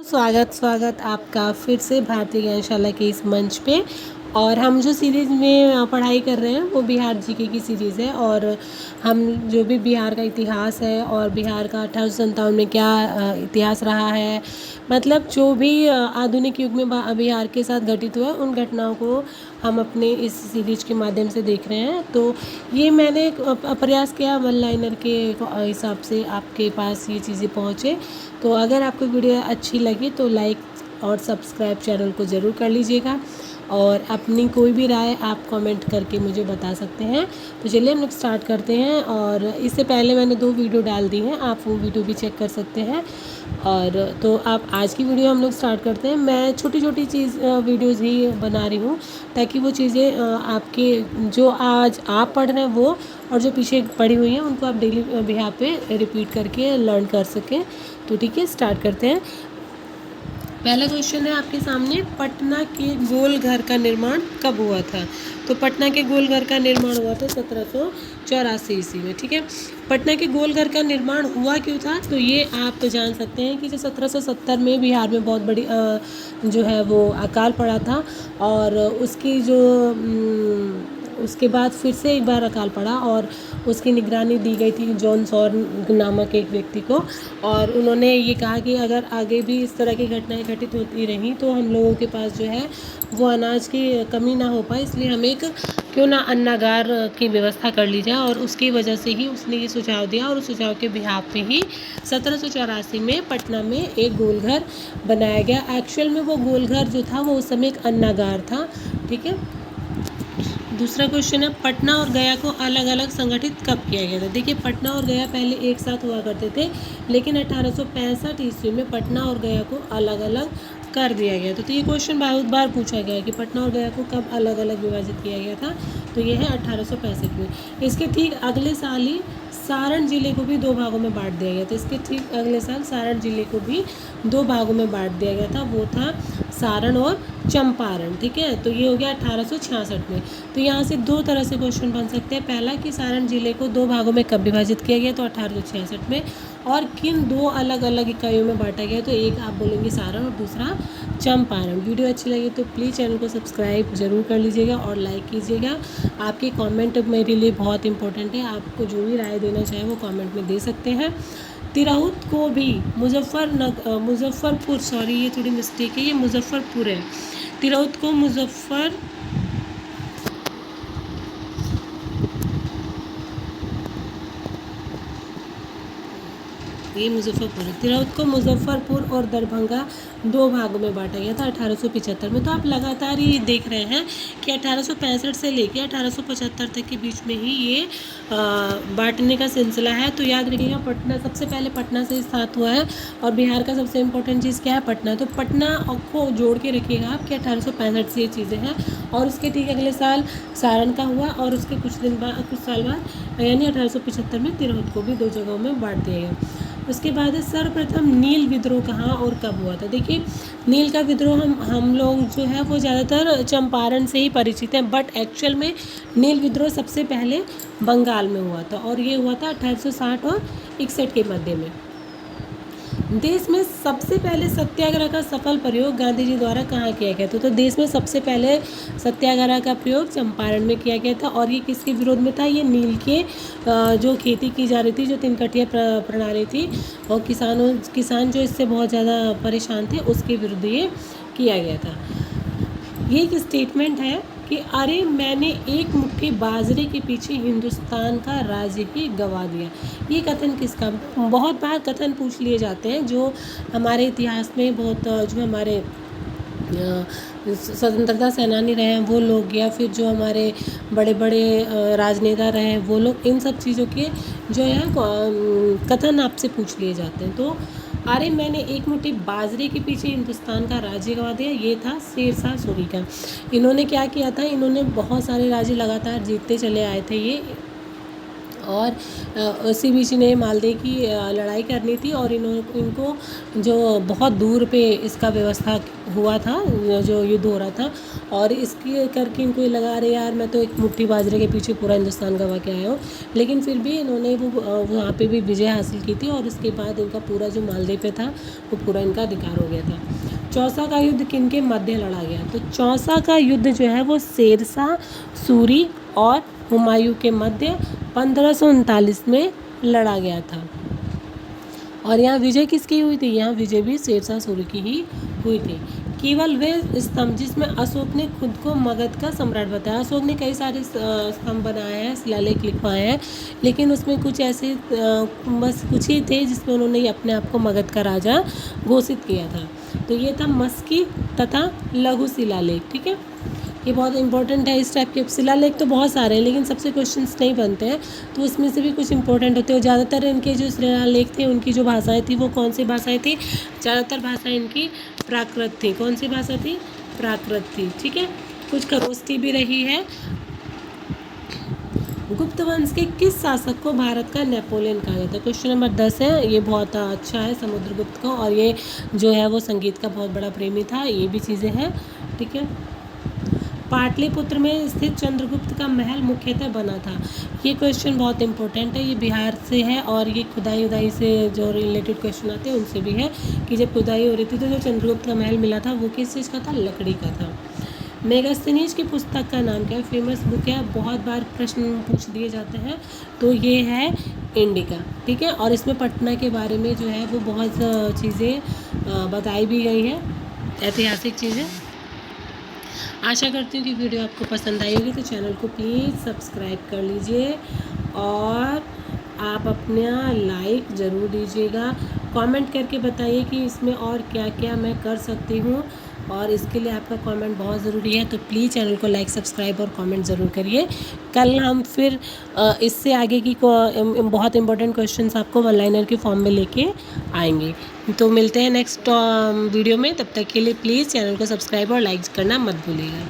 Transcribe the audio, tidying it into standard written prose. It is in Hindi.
स्वागत स्वागत आपका फिर से भारतीय ज्ञानशाला के इस मंच पे। और हम जो सीरीज़ में पढ़ाई कर रहे हैं वो बिहार जीके की सीरीज़ है। और हम जो भी बिहार का इतिहास है और बिहार का 1857 में क्या इतिहास रहा है, मतलब जो भी आधुनिक युग में बिहार के साथ घटित हुआ उन घटनाओं को हम अपने इस सीरीज के माध्यम से देख रहे हैं। तो ये मैंने एक प्रयास किया वन लाइनर के हिसाब से आपके पास ये चीज़ें पहुँचे। तो अगर आपको वीडियो अच्छी लगी तो लाइक और सब्सक्राइब चैनल को ज़रूर कर लीजिएगा, और अपनी कोई भी राय आप कमेंट करके मुझे बता सकते हैं। तो चलिए हम लोग स्टार्ट करते हैं। और इससे पहले मैंने 2 वीडियो डाल दी हैं, आप वो वीडियो भी चेक कर सकते हैं। और तो आप आज की वीडियो हम लोग स्टार्ट करते हैं। मैं छोटी छोटी वीडियोज़ ही बना रही हूँ ताकि वो चीज़ें आपके जो आज आप पढ़ रहे हैं वो और जो पीछे पढ़ी हुई हैं उनको आप डेली बिहार पे रिपीट करके लर्न कर सकें। तो ठीक है, स्टार्ट करते हैं। पहला क्वेश्चन है आपके सामने, पटना के गोल घर का निर्माण कब हुआ था? तो पटना के गोल घर का निर्माण हुआ था 1784 ईस्वी में। ठीक है, पटना के गोल घर का निर्माण हुआ क्यों था? तो ये आप जान सकते हैं कि जो 1770 में बिहार में बहुत बड़ी जो है वो अकाल पड़ा था, और उसकी जो उसके बाद फिर से एक बार अकाल पड़ा और उसकी निगरानी दी गई थी जॉन सॉर नामक एक व्यक्ति को। और उन्होंने ये कहा कि अगर आगे भी इस तरह की घटनाएं घटित होती रहीं तो हम लोगों के पास जो है वो अनाज की कमी ना हो पाए, इसलिए हमें एक क्यों ना अन्नागार की व्यवस्था कर ली जाए। और उसकी वजह से ही उसने ये सुझाव दिया, और उस सुझाव के बिहाफ पे ही 1784 में पटना में एक गोलघर बनाया गया। एक्चुअल में वो गोलघर जो था वो उस समय एक अन्नागार था। ठीक है, दूसरा क्वेश्चन है, पटना और गया को अलग अलग संगठित कब किया गया था? देखिए, पटना और गया पहले एक साथ हुआ करते थे, लेकिन 1865 ईस्वी में पटना और गया को अलग अलग कर दिया गया था। तो ये क्वेश्चन बहुत बार पूछा गया है कि पटना और गया को कब अलग अलग विभाजित किया गया था। तो ये है 1865 में। इसके ठीक अगले साल ही सारण जिले को भी 2 भागों में बांट दिया गया था। इसके ठीक अगले साल सारण जिले को भी 2 भागों में बांट दिया गया था, वो था सारण और चंपारण। ठीक है, तो ये हो गया 1866 में। तो यहाँ से 2 तरह से क्वेश्चन बन सकते हैं। पहला कि सारण जिले को 2 भागों में कब विभाजित किया गया, तो 1866 में, और किन 2 अलग अलग इकाइयों में बांटा गया, तो एक आप बोलेंगे सारण और दूसरा चंपारण। वीडियो अच्छी लगी तो प्लीज़ चैनल को सब्सक्राइब ज़रूर कर लीजिएगा और लाइक कीजिएगा। आपके कमेंट मेरे लिए बहुत इंपॉर्टेंट है, आपको जो भी राय देना चाहे वो कमेंट में दे सकते हैं। तिरहुत को भी मुजफ्फरपुर, सॉरी ये थोड़ी मिस्टेक है, ये मुजफ्फरपुर है। तिरहुत को मुजफ्फरपुर है। तिरहुत को मुजफ्फरपुर और दरभंगा 2 भागों में बांटा गया था 1875 में। तो आप लगातार ये देख रहे हैं कि 1865 से लेकर 1875 तक के बीच में ही ये बांटने का सिलसिला है। तो याद रखिएगा, पटना सबसे पहले पटना से स्टार्ट हुआ है, और बिहार का सबसे इम्पोर्टेंट चीज़ क्या है? पटना। तो पटना को जोड़ के रखिएगा आप कि 1865 से ये चीज़ें हैं। और उसके ठीक अगले साल सारण का हुआ, और उसके कुछ साल बाद यानी 1875 में तिरहुत को भी 2 जगहों में बांट दिया गया। उसके बाद सर्वप्रथम नील विद्रोह कहाँ और कब हुआ था? देखिए, नील का विद्रोह हम लोग जो है वो ज़्यादातर चंपारण से ही परिचित हैं, बट एक्चुअल में नील विद्रोह सबसे पहले बंगाल में हुआ था, और ये हुआ था 1860 और 61 के मध्य में। देश में सबसे पहले सत्याग्रह का सफल प्रयोग गांधी जी द्वारा कहाँ किया गया था? तो देश में सबसे पहले सत्याग्रह का प्रयोग चंपारण में किया गया था, और ये किसके विरोध में था? ये नील के जो खेती की जा रही थी, जो 3 कटिया प्रणाली थी, और किसान जो इससे बहुत ज़्यादा परेशान थे, उसके विरुद्ध ये किया गया था। ये एक स्टेटमेंट है कि अरे मैंने एक मुट्ठी बाजरे के पीछे हिंदुस्तान का राज्य ही गंवा दिया। ये कथन किसका? बहुत बार कथन पूछ लिए जाते हैं जो हमारे इतिहास में बहुत जो हमारे स्वतंत्रता सेनानी रहे हैं वो लोग, या फिर जो हमारे बड़े बड़े राजनेता रहे हैं वो लोग, इन सब चीज़ों के जो है कथन आपसे पूछ लिए जाते हैं। तो अरे मैंने एक मुट्ठी बाजरे के पीछे हिंदुस्तान का राज्य गंवा दिया, ये था शेरशाह सूरी का। इन्होंने क्या किया था? इन्होंने बहुत सारे राज्य लगातार जीतते चले आए थे ये, और उसी बीच ने मालदे की लड़ाई करनी थी और इनको जो बहुत दूर पे इसका व्यवस्था हुआ था, जो युद्ध हो रहा था, और इसकी करके इनको ये लगा रहे यार मैं तो एक मुट्ठी बाजरे के पीछे पूरा हिंदुस्तान गवा के आया हूँ, लेकिन फिर भी इन्होंने वो वहाँ पे भी विजय हासिल की थी और उसके बाद इनका पूरा जो मालदे पे था वो पूरा इनका अधिकार हो गया था। चौसा का युद्ध किन के मध्य लड़ा गया? तो चौसा का युद्ध जो है वो शेरशाह सूरी और हुमायूं के मध्य 1539 में लड़ा गया था। और यहाँ विजय किसकी हुई थी? यहाँ विजय भी शेरशाह सूरी की ही हुई थी। केवल वे स्तंभ जिसमें अशोक ने खुद को मगध का सम्राट बताया। अशोक ने कई सारे स्तंभ बनाए हैं, शिलालेख लिखवाए हैं, लेकिन उसमें कुछ ऐसे बस कुछ ही थे जिसमें उन्होंने अपने आप को मगध का राजा घोषित किया था। तो ये था मस्की तथा लघु शिलालेख। ठीक है, ये बहुत इंपॉर्टेंट है। इस टाइप के शिलालेख तो बहुत सारे हैं, लेकिन सबसे क्वेश्चंस नहीं बनते हैं, तो उसमें से भी कुछ इंपॉर्टेंट होते हैं। ज़्यादातर इनके जो शिलालेख थे उनकी जो भाषाएं थी वो कौन सी भाषाएं थी? ज़्यादातर भाषाएं इनकी प्राकृत थी। कौन सी भाषा थी? प्राकृत थी। ठीक है, कुछ खरोष्ठी भी रही है। गुप्त वंश के किस शासक को भारत का नेपोलियन कहा जाता है? क्वेश्चन नंबर 10 है, ये बहुत अच्छा है समुद्रगुप्त को, और ये जो है वो संगीत का बहुत बड़ा प्रेमी था। ये भी चीज़ें हैं। ठीक है, पाटलिपुत्र में स्थित चंद्रगुप्त का महल मुख्यतः बना था। ये क्वेश्चन बहुत इंपॉर्टेंट है, ये बिहार से है और ये खुदाई उदाई से जो रिलेटेड क्वेश्चन आते हैं उनसे भी है कि जब खुदाई हो रही थी तो जो चंद्रगुप्त का महल मिला था वो किस चीज़ का था? लकड़ी का था। मेगास्थनीज की पुस्तक का नाम क्या है? फेमस बुक है, बहुत बार प्रश्न पूछ दिए जाते हैं, तो ये है इंडिका। ठीक है, और इसमें पटना के बारे में जो है वो बहुत चीज़ें बताई भी गई हैं, ऐतिहासिक चीज़ें। आशा करती हूँ कि वीडियो आपको पसंद आई होगी, तो चैनल को प्लीज़ सब्सक्राइब कर लीजिए और आप अपना लाइक ज़रूर दीजिएगा। कमेंट करके बताइए कि इसमें और क्या क्या मैं कर सकती हूँ, और इसके लिए आपका कमेंट बहुत ज़रूरी है, तो प्लीज़ चैनल को लाइक, सब्सक्राइब और कमेंट ज़रूर करिए। कल हम फिर इससे आगे की बहुत इंपॉर्टेंट क्वेश्चंस आपको वन लाइनर के फॉर्म में लेके आएंगे। तो मिलते हैं नेक्स्ट वीडियो में, तब तक के लिए प्लीज़ चैनल को सब्सक्राइब और लाइक करना मत भूलिएगा।